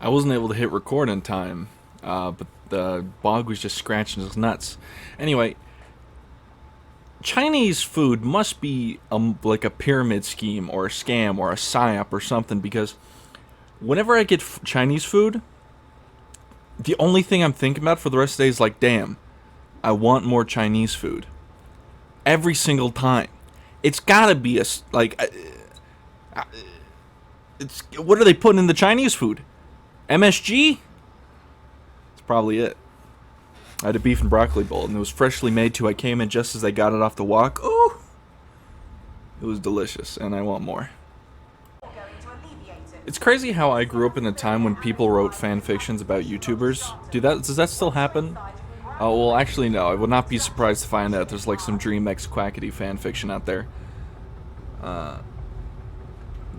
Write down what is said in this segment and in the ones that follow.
I wasn't able to hit record in time, but the bog was just scratching his nuts. Anyway, Chinese food must be like a pyramid scheme or a scam or a psyop or something, because whenever I get Chinese food, the only thing I'm thinking about for the rest of the day is like, damn, I want more Chinese food. Every single time. It's gotta be it's what are they putting in the Chinese food? MSG? That's probably it. I had a beef and broccoli bowl, and it was freshly made too. I came in just as I got it off the wok. Ooh! It was delicious, and I want more. It's crazy how I grew up in a time when people wrote fan fictions about YouTubers. Does that still happen? Oh, well, actually, no. I would not be surprised to find out there's like some DreamX Quackity fan fiction out there.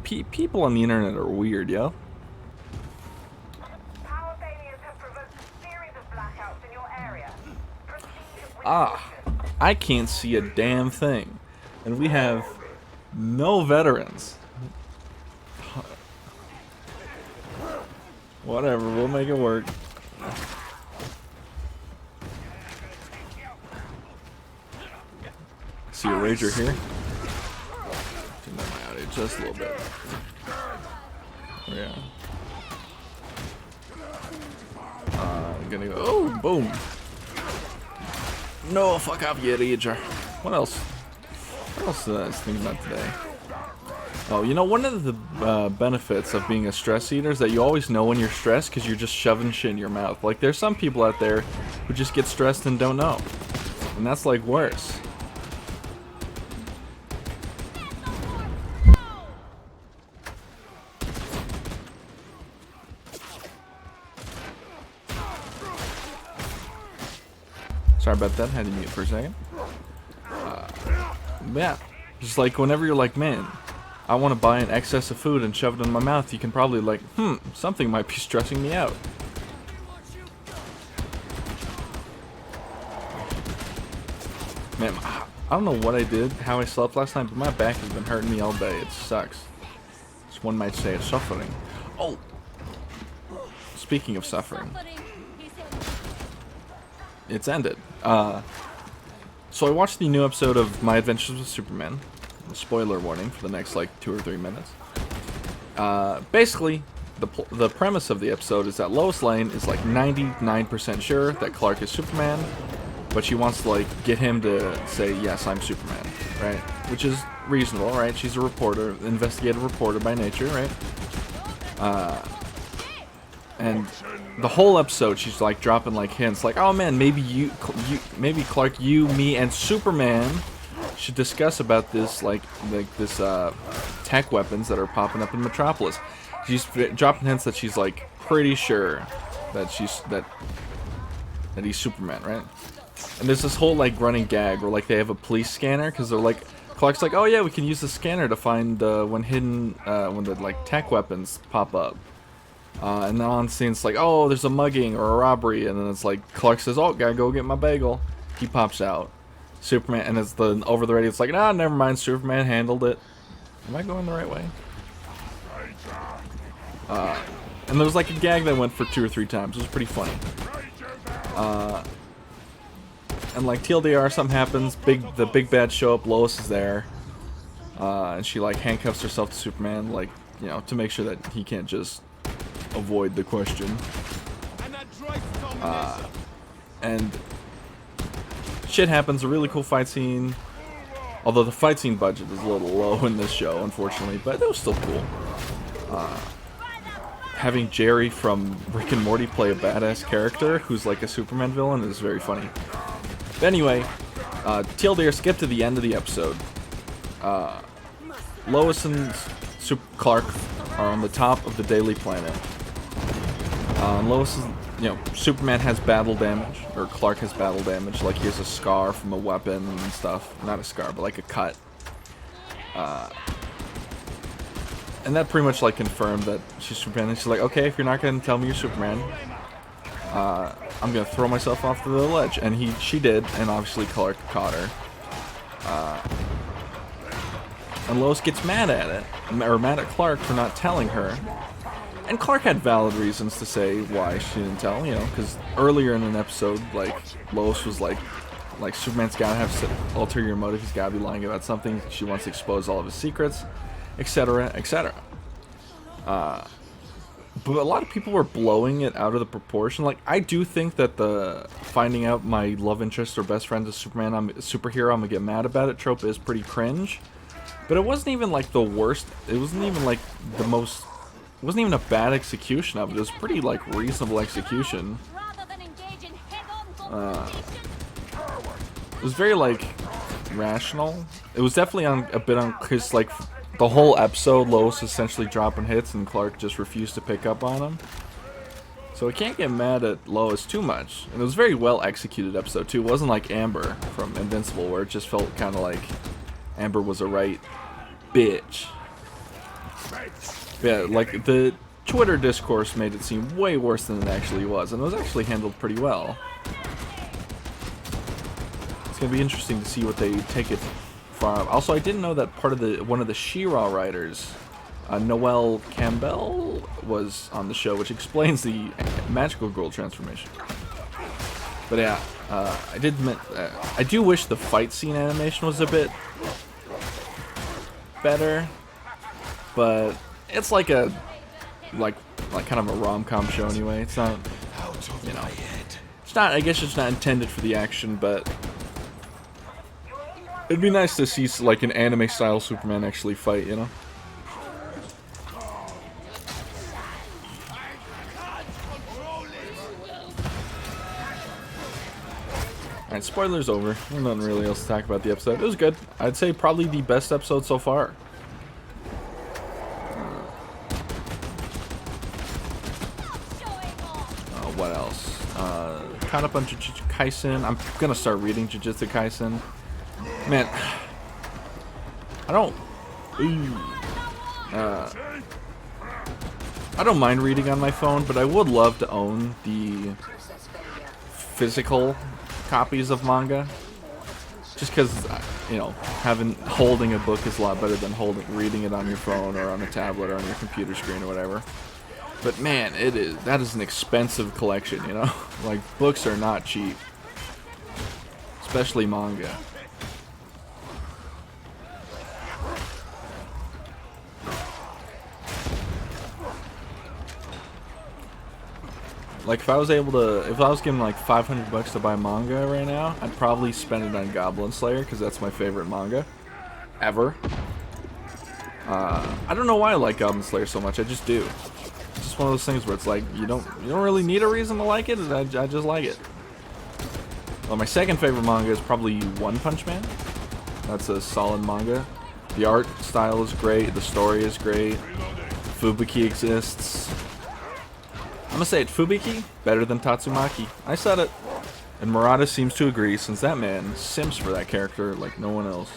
People on the internet are weird, yo. Ah, I can't see a damn thing. And we have no veterans. Whatever, we'll make it work. See a rager here. Turn that my audio just a little bit. Yeah. I'm gonna go. Oh, boom. No, fuck off, you rager. What else? What else did I was thinking about today? Oh, you know, one of the benefits of being a stress eater is that you always know when you're stressed because you're just shoving shit in your mouth. Like, there's some people out there who just get stressed and don't know. And that's, like, worse. Sorry about that, had to mute for a second. Yeah, just like whenever you're like, man, I want to buy an excess of food and shove it in my mouth, you can probably like, something might be stressing me out. Man, I don't know what I did, how I slept last night, but my back has been hurting me all day. It sucks. As one might say, it's suffering. Oh! Speaking of suffering. It's ended. So I watched the new episode of My Adventures with Superman. Spoiler warning for the next like 2 or 3 minutes. Basically, the premise of the episode is that Lois Lane is like 99% sure that Clark is Superman, but she wants to like get him to say, yes, I'm Superman, right? Which is reasonable, right? She's a reporter, investigative reporter by nature, right? And the whole episode, she's like dropping like hints, like, "Oh man, maybe maybe Clark, you, me, and Superman should discuss about this, like this tech weapons that are popping up in Metropolis." She's dropping hints that she's like pretty sure that that he's Superman, right? And there's this whole like running gag where like they have a police scanner because they're like, Clark's like, "Oh yeah, we can use the scanner to find when the like tech weapons pop up." And then on scene it's like, oh, there's a mugging or a robbery, and then it's like Clark says, oh, gotta go get my bagel. He pops out. Superman, and it's the over the radio. It's like, nah, never mind. Superman handled it. Am I going the right way? And there was like a gag that went for 2 or 3 times. It was pretty funny. And like TLDR, something happens. The big bad show up. Lois is there, and she like handcuffs herself to Superman, like, you know, to make sure that he can't just avoid the question. And shit happens, a really cool fight scene. Although the fight scene budget is a little low in this show, unfortunately, but it was still cool. Having Jerry from Rick and Morty play a badass character who's like a Superman villain is very funny. But anyway, TLDR, skip to the end of the episode. Lois and Clark are on the top of the Daily Planet. Lois is, you know, Superman has battle damage, or Clark has battle damage, like he has a scar from a weapon and stuff. Not a scar, but like a cut. And that pretty much like confirmed that she's Superman. And she's like, okay, if you're not gonna tell me you're Superman, I'm gonna throw myself off the ledge. And she did, and obviously Clark caught her. And Lois gets mad at it, or mad at Clark for not telling her. And Clark had valid reasons to say why she didn't tell, you know, because earlier in an episode, like, Lois was like Superman's gotta have ulterior motive, he's gotta be lying about something, she wants to expose all of his secrets, etc., etc. But a lot of people were blowing it out of the proportion. Like, I do think that the finding out my love interest or best friend is Superman, I'm a superhero, I'm gonna get mad about it trope is pretty cringe. But it wasn't even like the worst, it wasn't even like the most, it wasn't even a bad execution of it. It was pretty like reasonable execution. It was very like rational. It was definitely a bit on, because like the whole episode, Lois essentially dropping hits and Clark just refused to pick up on him. So I can't get mad at Lois too much. And it was a very well executed episode too. It wasn't like Amber from Invincible where it just felt kind of like Amber was a right bitch. Yeah, like the Twitter discourse made it seem way worse than it actually was, and it was actually handled pretty well. It's gonna be interesting to see what they take it from. Also, I didn't know that one of the She-Ra writers, Noelle Campbell, was on the show, which explains the magical girl transformation. But yeah, I do wish the fight scene animation was a bit better, but it's like a kind of a rom-com show anyway. It's not, you know, it's not, I guess it's not intended for the action, but it'd be nice to see like an anime style Superman actually fight, you know. Alright, spoilers over. There's nothing really else to talk about the episode. It was good. I'd say probably the best episode so far. What else? Caught up on Jujutsu Kaisen. I'm gonna start reading Jujutsu Kaisen. Man, I don't mind reading on my phone, but I would love to own the physical copies of manga. Just because, you know, holding a book is a lot better than reading it on your phone or on a tablet or on your computer screen or whatever. But man, that is an expensive collection, you know? Like, books are not cheap. Especially manga. Like, if I was given like $500 to buy manga right now, I'd probably spend it on Goblin Slayer, because that's my favorite manga ever. I don't know why I like Goblin Slayer so much, I just do. It's just one of those things where it's like, you don't really need a reason to like it, and I just like it. Well, my second favorite manga is probably One Punch Man. That's a solid manga. The art style is great, the story is great, Fubuki exists. I'm gonna say it, Fubuki, better than Tatsumaki. I said it. And Murata seems to agree, since that man sims for that character like no one else.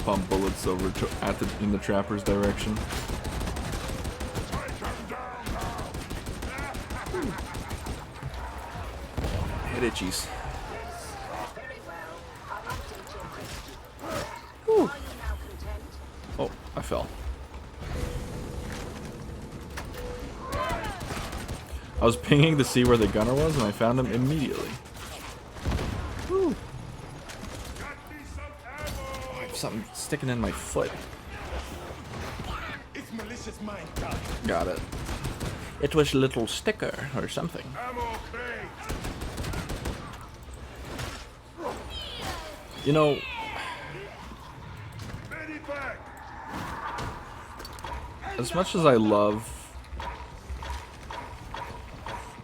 Pump bullets over in the trapper's direction. Head itchies. Whew. Oh, I fell. I was pinging to see where the gunner was, and I found him immediately. Whew. Oh, I have something sticking in my foot. Got it. It was a little sticker or something. You know, as much as I love...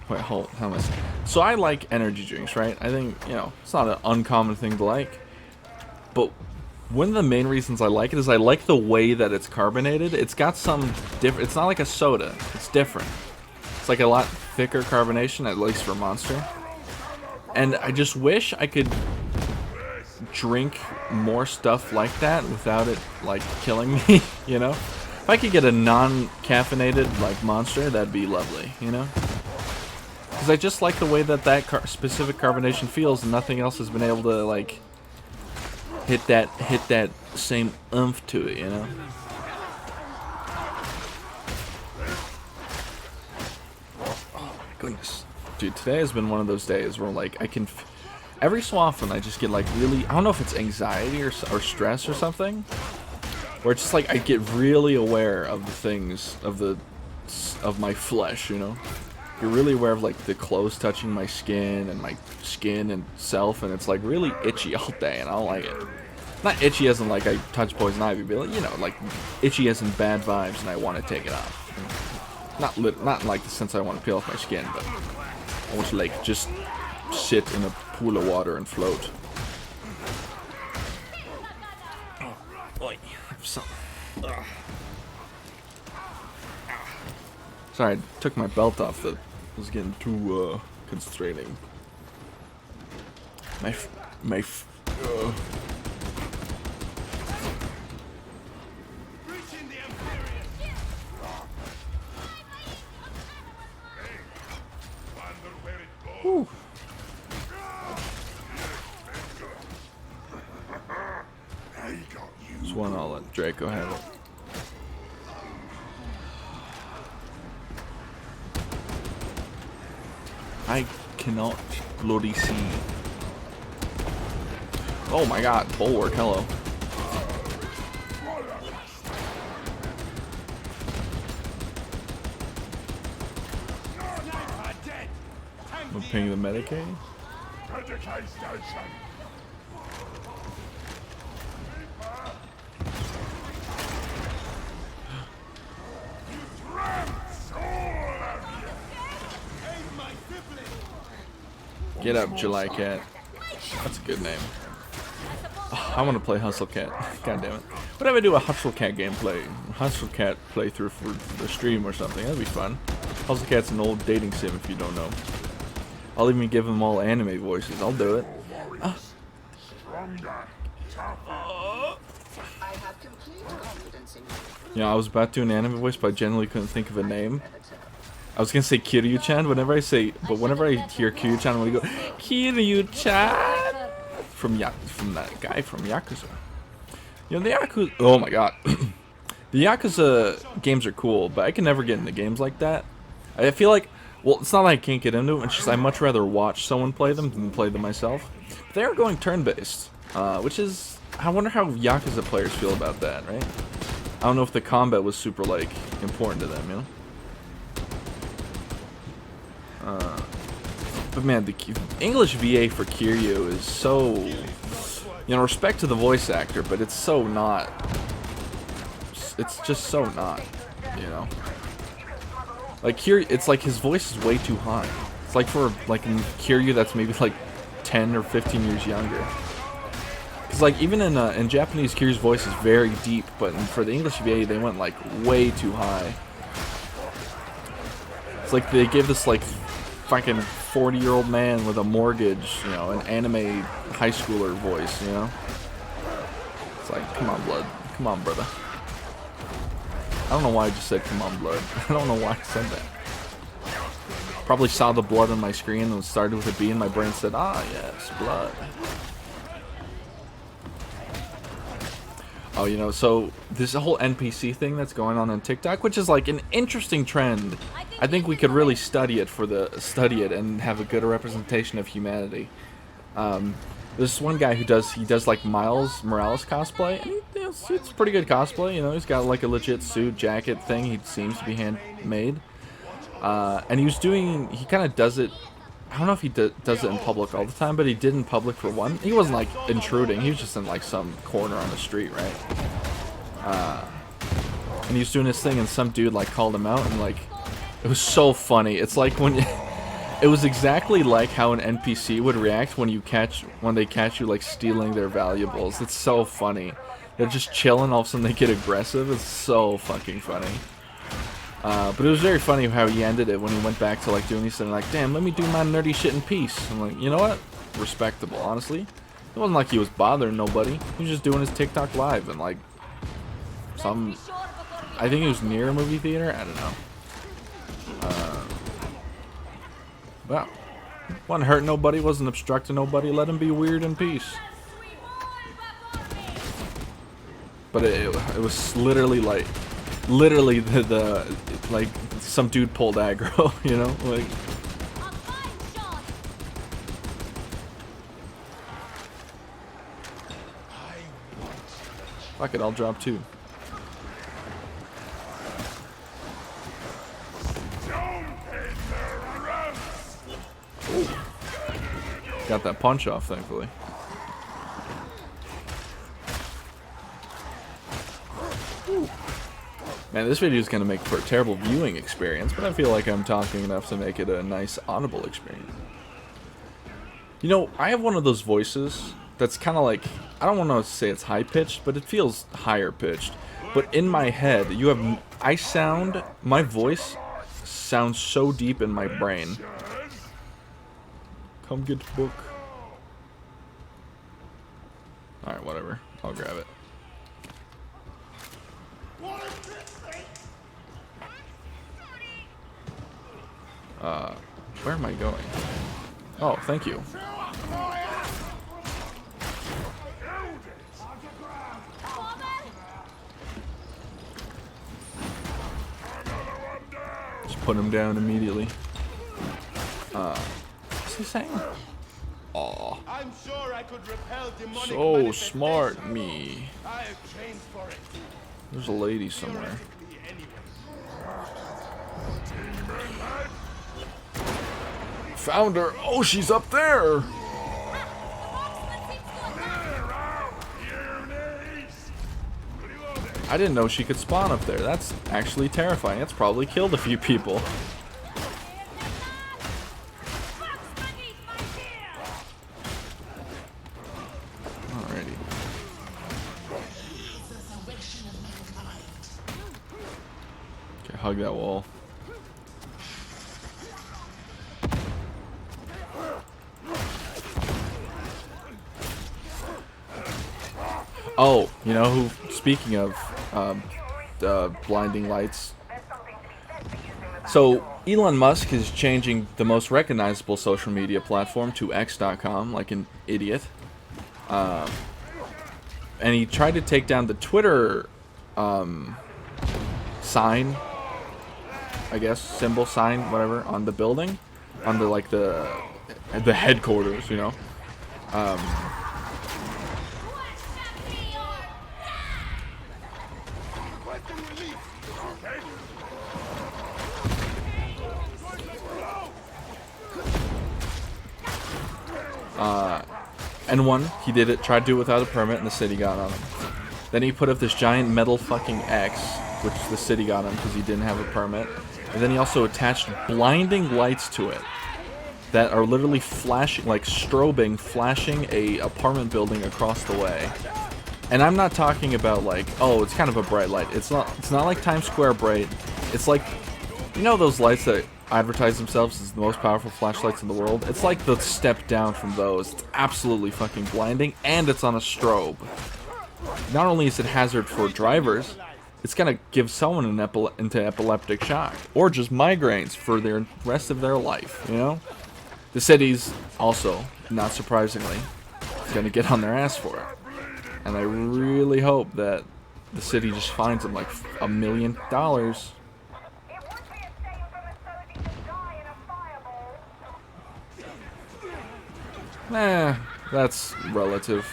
Wait, hold on. So I like energy drinks, right? I think, you know, it's not an uncommon thing to like. But one of the main reasons I like it is I like the way that it's carbonated. It's got some different... It's not like a soda. It's different. It's like a lot thicker carbonation, at least for Monster. And I just wish I could drink more stuff like that without it, like, killing me, you know? If I could get a non-caffeinated, like, Monster, that'd be lovely, you know? Because I just like the way that that specific carbonation feels, and nothing else has been able to like hit that same oomph to it, you know. Oh my goodness, dude! Today has been one of those days where like I can, every so often I just get like really, I don't know if it's anxiety or stress or something, where it's just like I get really aware of the things of my flesh, you know. You're really aware of like the clothes touching my skin and my skin and self, and it's like really itchy all day, and I don't like it. Not itchy as in like I touch poison ivy, but like, you know, like itchy as in bad vibes, and I want to take it off. Not in like the sense I want to peel off my skin, but I want to like just sit in a pool of water and float. Oh, boy, sorry, I took my belt off. That was getting too constraining. Whew. This one I'll let Draco have it. I cannot bloody see. Oh my god, bulwark, hello. I'm ping the Medicaid. Get up, July Cat. That's a good name. Oh, I want to play Hustle Cat. God damn it. What if I do a Hustle Cat gameplay? Hustle Cat playthrough for the stream or something? That'd be fun. Hustle Cat's an old dating sim if you don't know. I'll even give them all anime voices. I'll do it. Yeah, I was about to do an anime voice, but I generally couldn't think of a name. I was gonna say Kiryu-chan whenever I hear Kiryu-chan, I'm gonna go Kiryu-chan from that guy from Yakuza. You know, the Yakuza. Oh my god, the Yakuza games are cool, but I can never get into games like that. I feel like, well, it's not like I can't get into them. It's just I much rather watch someone play them than play them myself. But they are going turn-based, which is, I wonder how Yakuza players feel about that, right? I don't know if the combat was super like important to them, you know. But man, the English VA for Kiryu is so, you know, respect to the voice actor, but it's so not, it's just so not, you know. Like Kiryu, it's like his voice is way too high. It's like for like in Kiryu that's maybe like 10 or 15 years younger. Cause like even in Japanese, Kiryu's voice is very deep, but for the English VA they went like way too high. It's like they gave this like fucking 40-year-old man with a mortgage, you know, an anime high schooler voice, you know? It's like, come on, blood. Come on, brother. I don't know why I just said come on, blood. I don't know why I said that. Probably saw the blood on my screen and it started with a B and my brain said, ah, yes, blood. Oh, you know, so this whole NPC thing that's going on TikTok, which is like an interesting trend. I think we could really study it and have a good representation of humanity. There's one guy who does like Miles Morales cosplay, and it's pretty good cosplay. You know, he's got like a legit suit, jacket thing. He seems to be handmade, and he kind of does it. I don't know if he does it in public all the time, but he did in public for one. He wasn't like intruding. He was just in like some corner on the street, right? And he was doing his thing, and some dude like called him out, and like it was so funny. It's like when it was exactly like how an NPC would react when they catch you like stealing their valuables. It's so funny. They're just chilling, all of a sudden they get aggressive. It's so fucking funny. But it was very funny how he ended it when he went back to like doing something like, damn, let me do my nerdy shit in peace. I'm like, you know what? Respectable, honestly. It wasn't like he was bothering nobody. He was just doing his TikTok live and like I think it was near a movie theater. I don't know. Wow. Wasn't hurting nobody, wasn't obstructing nobody. Let him be weird in peace. But it was literally like, the like some dude pulled aggro, you know, like. Fuck it, I'll drop 2. Ooh. Got that punch off, thankfully. Ooh. Man, this video is going to make for a terrible viewing experience, but I feel like I'm talking enough to make it a nice audible experience. You know, I have one of those voices that's kind of like, I don't want to say it's high-pitched, but it feels higher-pitched. But in my head, my voice sounds so deep in my brain. Come get the book. Alright, whatever. I'll grab it. Where am I going? Oh, thank you. Just put him down immediately. What's he saying? Aw. I'm sure I could repel demonic So smart, me. I have trained for it. There's a lady somewhere. Found her. Oh, she's up there. I didn't know she could spawn up there. That's actually terrifying. It's probably killed a few people. Alrighty. Okay, hug that wall. Oh, you know who, speaking of blinding lights. So, Elon Musk is changing the most recognizable social media platform to X.com, like an idiot. And he tried to take down the Twitter sign, I guess, symbol, sign, whatever, on the building, on the, like, the headquarters, you know. And one, he tried to do it without a permit, and the city got on him. Then he put up this giant metal fucking X, which the city got him because he didn't have a permit. And then he also attached blinding lights to it that are literally flashing, like strobing, flashing a apartment building across the way. And I'm not talking about like, oh, it's kind of a bright light. It's not like Times Square bright. It's like, you know those lights that advertise themselves as the most powerful flashlights in the world? It's like the step down from those. It's absolutely fucking blinding, and it's on a strobe. Not only is it hazard for drivers, it's gonna give someone into epileptic shock, or just migraines for the rest of their life, you know? The city's also, not surprisingly, gonna get on their ass for it. And I really hope that the city just finds them like $1 million. That's relative.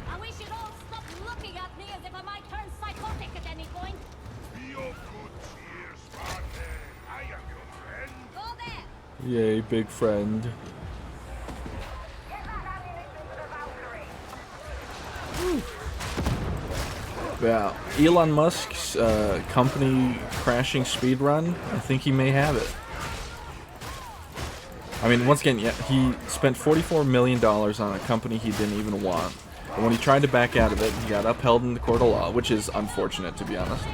And we should all stop looking at me as if I might turn psychotic at any point. Feel good, cheers, Spartan. I am your friend. Go there. Yay, big friend. Yeah, Elon Musk's company crashing speedrun, I think he may have it. I mean, once again, yeah, he spent $44 million on a company he didn't even want. And when he tried to back out of it, he got upheld in the court of law, which is unfortunate, to be honest.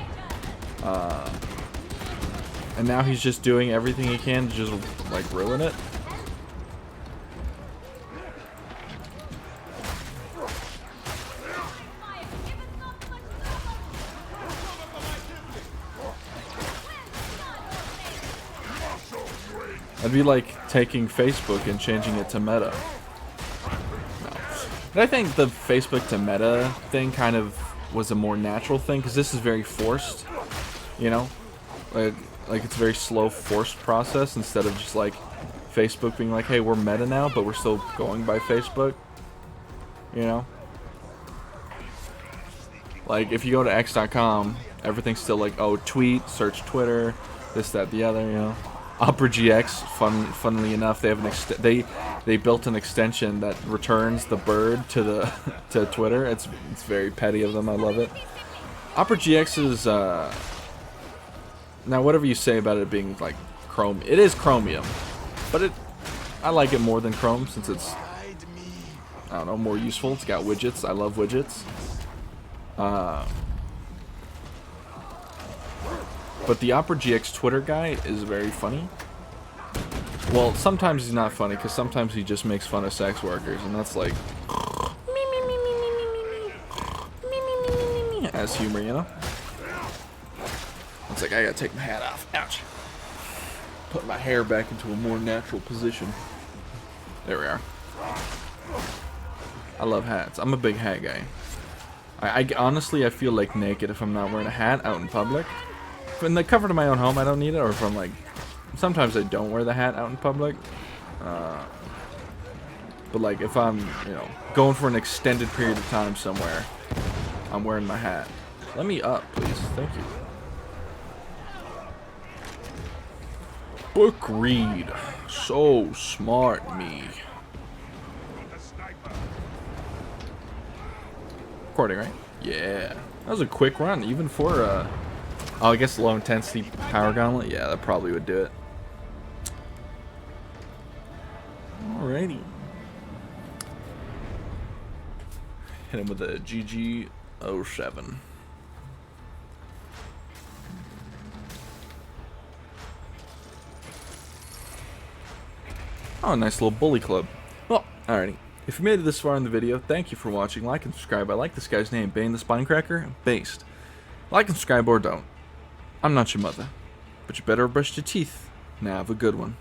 And now he's just doing everything he can to just, like, ruin it. That'd be like taking Facebook and changing it to Meta. No. But I think the Facebook to Meta thing kind of was a more natural thing, because this is very forced, you know? Like it's a very slow, forced process, instead of just like Facebook being like, hey, we're Meta now, but we're still going by Facebook, you know? Like, if you go to x.com, everything's still like, oh, tweet, search Twitter, this, that, the other, you know? Opera GX, funnily enough, they have an they built an extension that returns the bird to the to Twitter. It's very petty of them. I love it. Opera GX is now, whatever you say about it being like Chrome, it is Chromium, but I like it more than Chrome, since it's, I don't know, more useful. It's got widgets. I love widgets. But the Opera GX Twitter guy is very funny. Well, sometimes he's not funny, because sometimes he just makes fun of sex workers, and that's like as humor, you know? It's like, I gotta take my hat off. Ouch. Put my hair back into a more natural position. There we are. I love hats. I'm a big hat guy. I honestly, I feel like naked if I'm not wearing a hat out in public. In the comfort of my own home, I don't need it. Or if I'm like, sometimes I don't wear the hat out in public. But like, if I'm, you know, going for an extended period of time somewhere, I'm wearing my hat. Let me up, please. Thank you. Book read. So smart, me. Recording, right? Yeah. That was a quick run, even for oh, I guess low intensity power gauntlet. Yeah, that probably would do it. Alrighty. Hit him with a GG07. Oh, nice little bully club. Well, alrighty. If you made it this far in the video, thank you for watching. Like and subscribe. I like this guy's name, Bane the Spinecracker. Based. Like and subscribe or don't. I'm not your mother. But you better brush your teeth. Now have a good one.